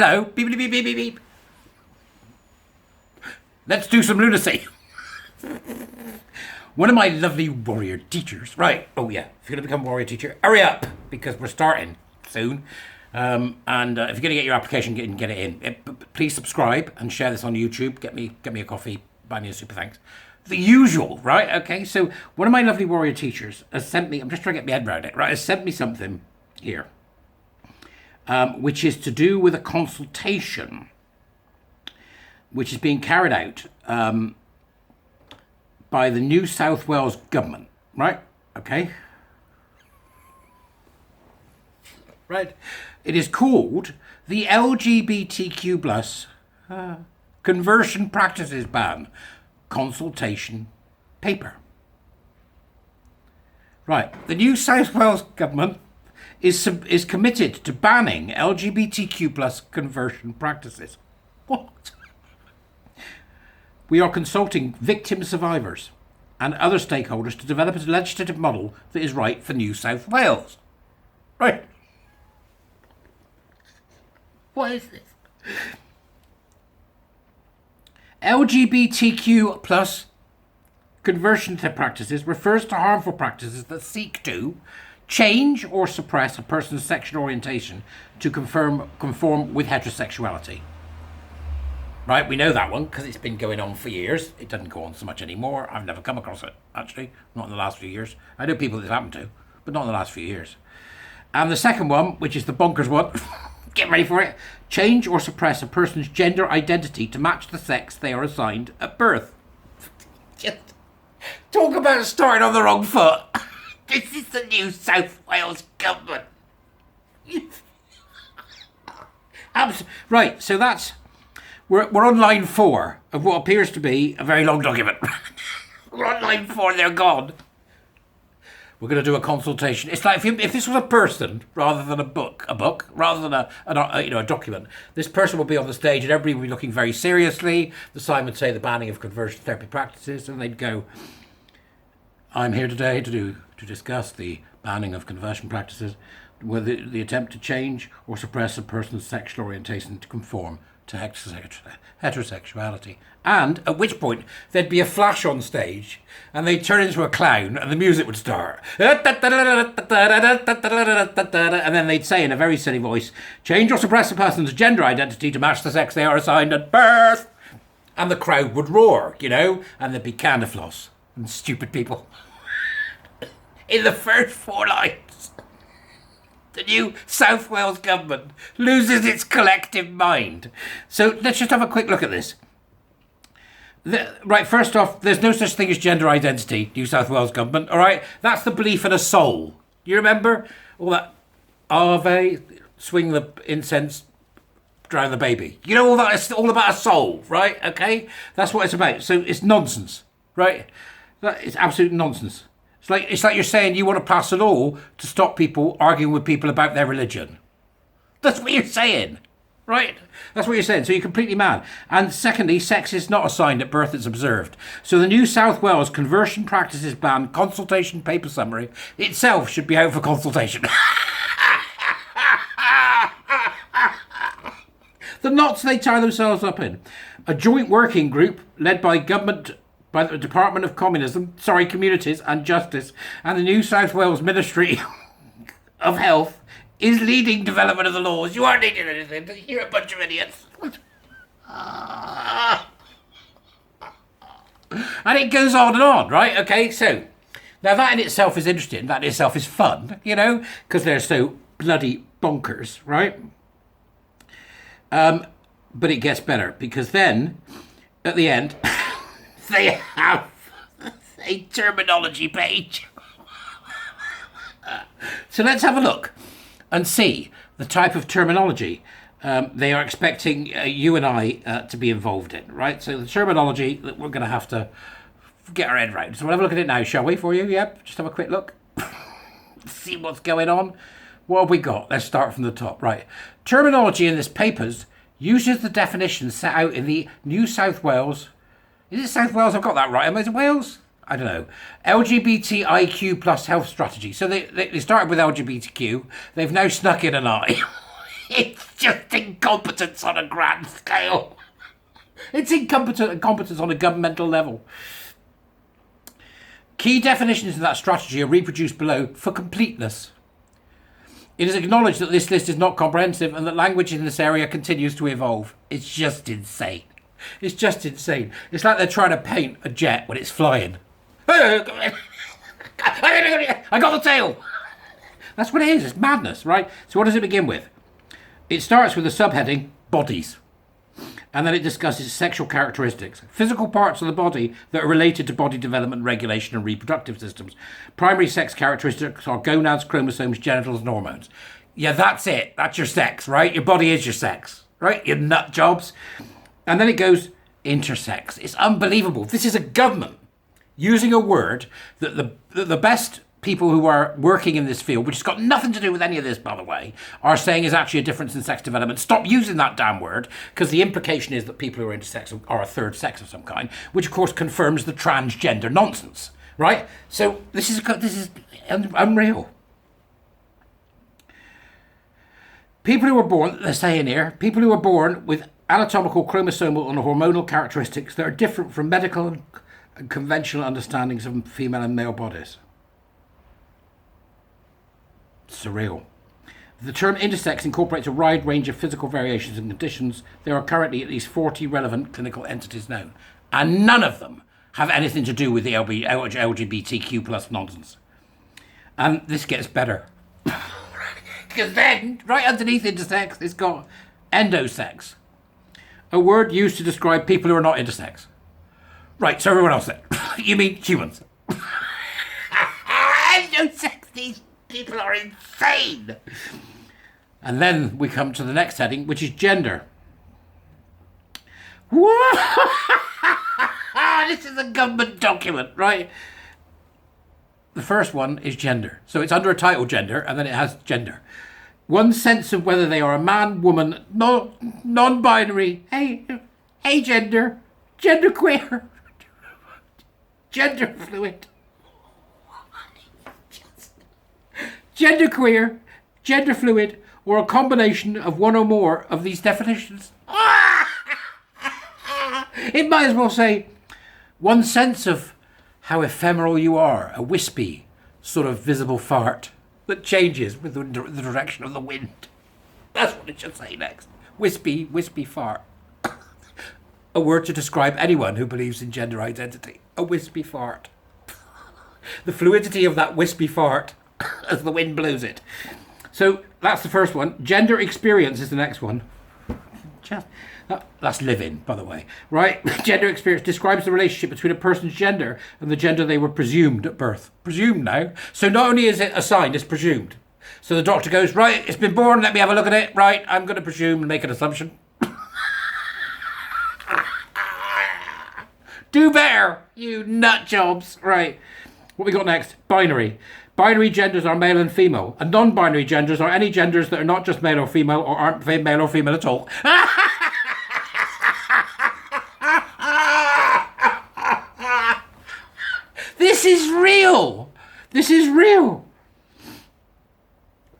Hello. Beep, beep, beep, beep, beep, beep. Let's do some lunacy. One of my lovely warrior teachers. Right. Oh, yeah. If you're going to become a warrior teacher, hurry up, because we're starting soon. And if you're going to get your application, get it in. Please subscribe and share this on YouTube. Get me a coffee. Buy me a super thanks. The usual, right? Okay. So one of my lovely warrior teachers has sent me. I'm just trying to get my head around it. Right. Has sent me something here, which is to do with a consultation, which is being carried out by the New South Wales government, right? Okay. Right. It is called the LGBTQ plus conversion practices ban consultation paper. Right. The New South Wales government is committed to banning LGBTQ plus conversion practices. What? We are consulting victim survivors and other stakeholders to develop a legislative model that is right for New South Wales. Right. What is this? LGBTQ plus conversion practices refers to harmful practices that seek to change or suppress a person's sexual orientation to conform with heterosexuality. Right, we know that one because it's been going on for years. It doesn't go on so much anymore. I've never come across it, actually. Not in the last few years. I know people that it's happened to, but not in the last few years. And the second one, which is the bonkers one, get ready for it. Change or suppress a person's gender identity to match the sex they are assigned at birth. Just talk about starting on the wrong foot. This is the New South Wales government. Right, so that's... We're on line 4 of what appears to be a very long document. We're on line 4, they're gone. We're going to do a consultation. It's like if this was a person rather than a book rather than a document. This person would be on the stage and everybody would be looking very seriously. The sign would say the banning of conversion therapy practices, and they'd go, "I'm here today to discuss the banning of conversion practices, with the attempt to change or suppress a person's sexual orientation to conform to heterosexuality." And at which point there'd be a flash on stage and they'd turn into a clown and the music would start. And then they'd say in a very silly voice, "Change or suppress a person's gender identity to match the sex they are assigned at birth." And the crowd would roar, and there'd be candy floss and stupid people. In the first 4 lines, the New South Wales government loses its collective mind. So let's just have a quick look at this. Right, first off, there's no such thing as gender identity, New South Wales government, all right? That's the belief in a soul. Do you remember all that Ave, swing the incense, drown the baby? You know all that? It's all about a soul, right? Okay? That's what it's about. So it's nonsense, right? It's absolute nonsense. It's like you're saying you want to pass a law to stop people arguing with people about their religion. That's what you're saying, right? That's what you're saying. So you're completely mad. And secondly, sex is not assigned at birth, it's observed. So the New South Wales conversion practices ban consultation paper summary itself should be out for consultation. The knots they tie themselves up in. A joint working group led by the Department of Communities and Justice and the New South Wales Ministry of Health is leading development of the laws. You aren't leading anything. You're a bunch of idiots. And it goes on and on, right? Okay, so now that in itself is interesting. That in itself is fun, because they're so bloody bonkers, right? But it gets better because then at the end they have a terminology page. So let's have a look and see the type of terminology they are expecting you and I to be involved in, right? So the terminology that we're going to have to get our head around. So we'll have a look at it now, shall we, for you? Yep, just have a quick look. See what's going on. What have we got? Let's start from the top. Right. Terminology in this papers uses the definition set out in the New South Wales... Is it South Wales? I've got that right. Am I in Wales? I don't know. LGBTIQ plus health strategy. So they started with LGBTQ. They've now snuck in an I. It's just incompetence on a grand scale. It's incompetence on a governmental level. Key definitions of that strategy are reproduced below for completeness. It is acknowledged that this list is not comprehensive and that language in this area continues to evolve. It's just insane. It's just insane. It's like they're trying to paint a jet when it's flying. I got the tail. That's what it is. It's madness, right? So what does it begin with? It starts with a subheading, bodies. And then it discusses sexual characteristics, physical parts of the body that are related to body development, regulation, and reproductive systems. Primary sex characteristics are gonads, chromosomes, genitals, and hormones. Yeah, that's it. That's your sex, right? Your body is your sex, right? Your nut jobs. And then it goes intersex. It's unbelievable. This is a government using a word that the best people who are working in this field, which has got nothing to do with any of this, by the way, are saying is actually a difference in sex development. Stop using that damn word, because the implication is that people who are intersex are a third sex of some kind, which of course confirms the transgender nonsense, right? So this is unreal. People who are born, they're saying here, people who are born with anatomical, chromosomal, and hormonal characteristics that are different from medical and conventional understandings of female and male bodies. Surreal. The term intersex incorporates a wide range of physical variations and conditions. There are currently at least 40 relevant clinical entities known, and none of them have anything to do with the LGBTQ plus nonsense. And this gets better. Because then, right underneath intersex, it's got endosex, a word used to describe people who are not intersex. Right, so everyone else then. You mean humans. Endosex, these people are insane. And then we come to the next heading, which is gender. This is a government document, right? The first one is gender. So it's under a title gender, and then it has gender. One sense of whether they are a man, woman, non-binary, agender, genderqueer, gender fluid. Genderqueer, gender fluid, or a combination of one or more of these definitions. It might as well say, one sense of how ephemeral you are, a wispy, sort of visible fart that changes with the direction of the wind. That's what it should say next. Wispy fart. A word to describe anyone who believes in gender identity. A wispy fart. The fluidity of that wispy fart as the wind blows it. So that's the first one. Gender experience is the next one. That's living, by the way, right? Gender experience describes the relationship between a person's gender and the gender they were presumed at birth. Presumed now. So not only is it assigned, it's presumed. So the doctor goes, right, it's been born, let me have a look at it. Right, I'm going to presume and make an assumption. Do better, you nut jobs. Right. What we got next? Binary. Binary genders are male and female, and non-binary genders are any genders that are not just male or female or aren't male or female at all. This is real. This is real.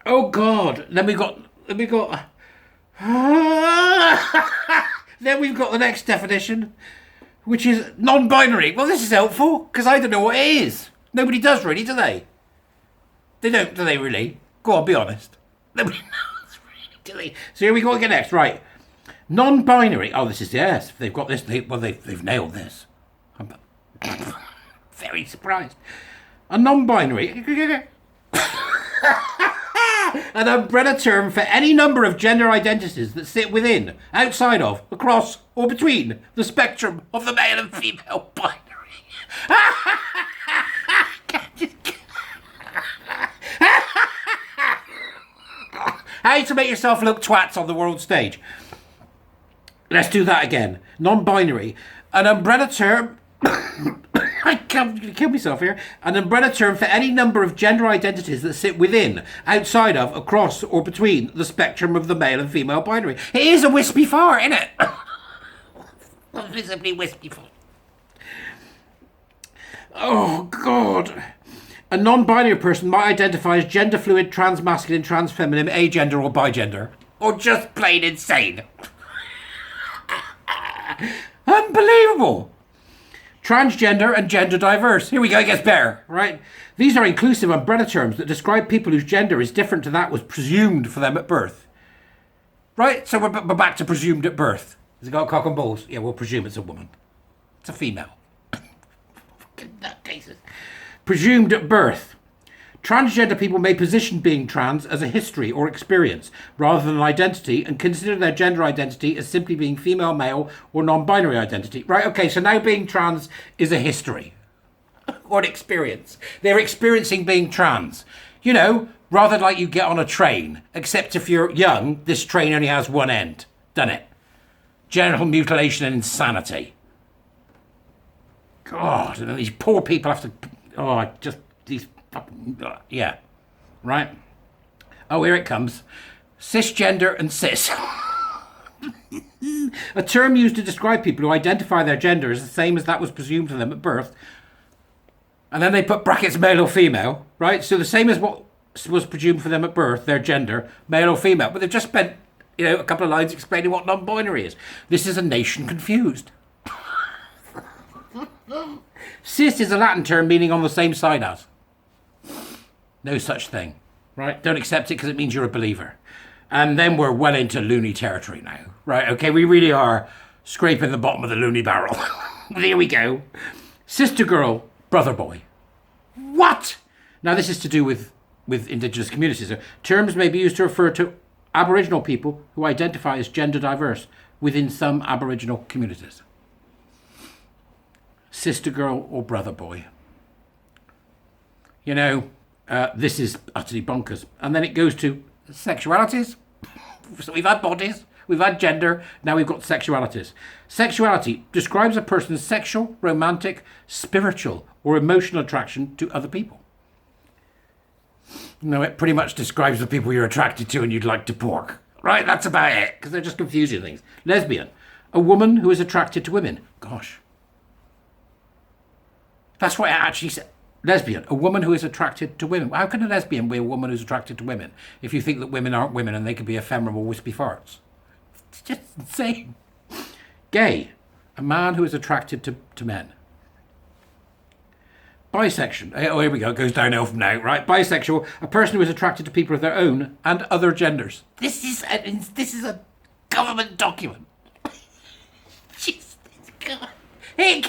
Oh God. Then we've got then we've got the next definition, which is non-binary. Well, this is helpful because I don't know what it is. Nobody does really, do they? They don't, do they really? Go on, be honest. Nobody knows really, do they? So here we go again next, right. Non-binary. Oh, this is, yes. They've got this. They've nailed this. I'm very surprised. A non-binary. An umbrella term for any number of gender identities that sit within, outside of, across, or between the spectrum of the male and female binary. How to make yourself look twats on the world stage. Let's do that again. Non-binary. An umbrella term... I can't kill myself here. An umbrella term for any number of gender identities that sit within, outside of, across, or between the spectrum of the male and female binary. It is a wispy fart, isn't it? Visibly wispy fart. Oh, God. A non-binary person might identify as gender fluid, trans-masculine, trans-feminine, agender, or bigender. or just plain insane. Unbelievable. Transgender and gender diverse. Here we go, it gets better, right? These are inclusive umbrella terms that describe people whose gender is different to that was presumed for them at birth. Right? So we're back to presumed at birth. Has it got cock and balls? Yeah, we'll presume it's a woman. It's a female. Nutcases. Presumed at birth. Transgender people may position being trans as a history or experience rather than an identity and consider their gender identity as simply being female, male or non-binary identity. Right, okay, so now being trans is a history or an experience. They're experiencing being trans. You know, rather like you get on a train, except if you're young, this train only has one end, doesn't it? Genital mutilation and insanity. God, and these poor people have to, yeah, right. Oh, here it comes. Cisgender and cis. A term used to describe people who identify their gender as the same as that was presumed for them at birth. And then they put brackets male or female, right? So the same as what was presumed for them at birth, their gender, male or female. But they've just spent, a couple of lines explaining what non-binary is. This is a nation confused. Cis is a Latin term meaning on the same side as. No such thing, right? Don't accept it because it means you're a believer. And then we're well into loony territory now, right? Okay, we really are scraping the bottom of the loony barrel. Here we go. Sister girl, brother boy. What? Now this is to do with indigenous communities. Terms may be used to refer to Aboriginal people who identify as gender diverse within some Aboriginal communities. Sister girl or brother boy. This is utterly bonkers. And then it goes to sexualities. So we've had bodies, we've had gender, now we've got sexualities. Sexuality describes a person's sexual, romantic, spiritual, or emotional attraction to other people. It pretty much describes the people you're attracted to and you'd like to pork. Right, that's about it, because they're just confusing things. Lesbian, a woman who is attracted to women. Gosh. That's what it actually said. Lesbian, a woman who is attracted to women. How can a lesbian be a woman who's attracted to women if you think that women aren't women and they could be ephemeral wispy farts? It's just insane. Gay, a man who is attracted to men. Bisexual, oh here we go, it goes downhill from now, right? Bisexual, a person who is attracted to people of their own and other genders. This is a government document. Jesus God. Hey,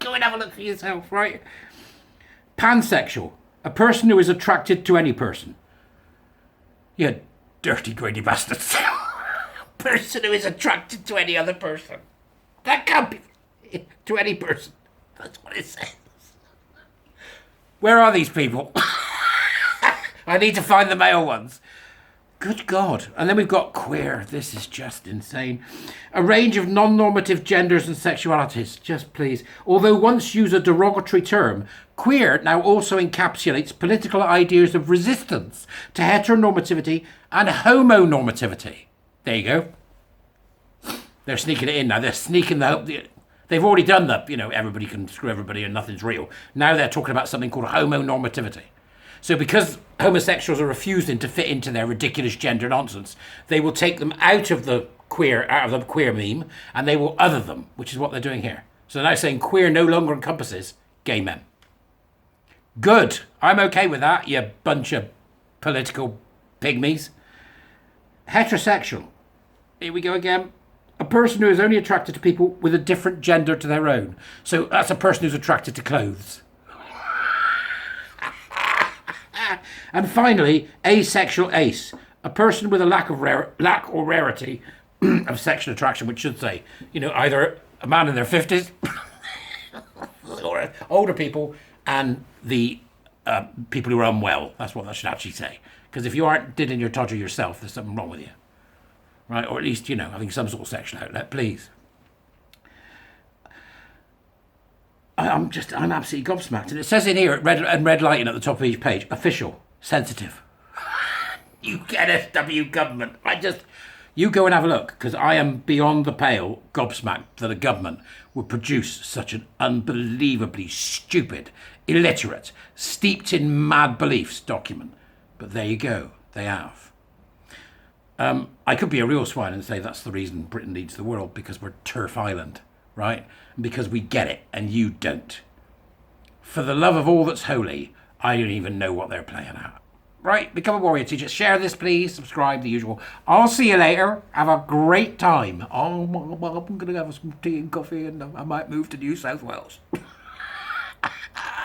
go and have a look for yourself, right? Pansexual, a person who is attracted to any person. You dirty, greedy bastards. A person who is attracted to any other person. That can't be to any person. That's what it says. Where are these people? I need to find the male ones. Good God. And then we've got queer. This is just insane. A range of non-normative genders and sexualities. Just please. Although once used a derogatory term, queer now also encapsulates political ideas of resistance to heteronormativity and homonormativity. There you go. They're sneaking it in now. They're sneaking they've already done everybody can screw everybody and nothing's real. Now they're talking about something called homonormativity. So because homosexuals are refusing to fit into their ridiculous gender nonsense, they will take them out of the queer meme and they will other them, which is what they're doing here. So they're now saying queer no longer encompasses gay men. Good. I'm okay with that, you bunch of political pygmies. Heterosexual. Here we go again. A person who is only attracted to people with a different gender to their own. So that's a person who's attracted to clothes. And finally, asexual ace, a person with a lack or rarity of sexual attraction, which should say, either a man in their 50s or older people and the people who are unwell. That's what that should actually say. Because if you aren't didding your todger yourself, there's something wrong with you. Right? Or at least, having some sort of sexual outlet, please. I'm absolutely gobsmacked. And it says in here, red lighting at the top of each page, official, sensitive. You NSW government. You go and have a look, because I am beyond the pale gobsmacked that a government would produce such an unbelievably stupid, illiterate, steeped in mad beliefs document. But there you go, they have. I could be a real swine and say that's the reason Britain leads the world, because we're turf island, right? And because we get it and you don't. For the love of all that's holy, I don't even know what they're playing at. Right, become a warrior teacher. Share this, please. Subscribe, the usual. I'll see you later. Have a great time. Oh, I'm going to have some tea and coffee, and I might move to New South Wales.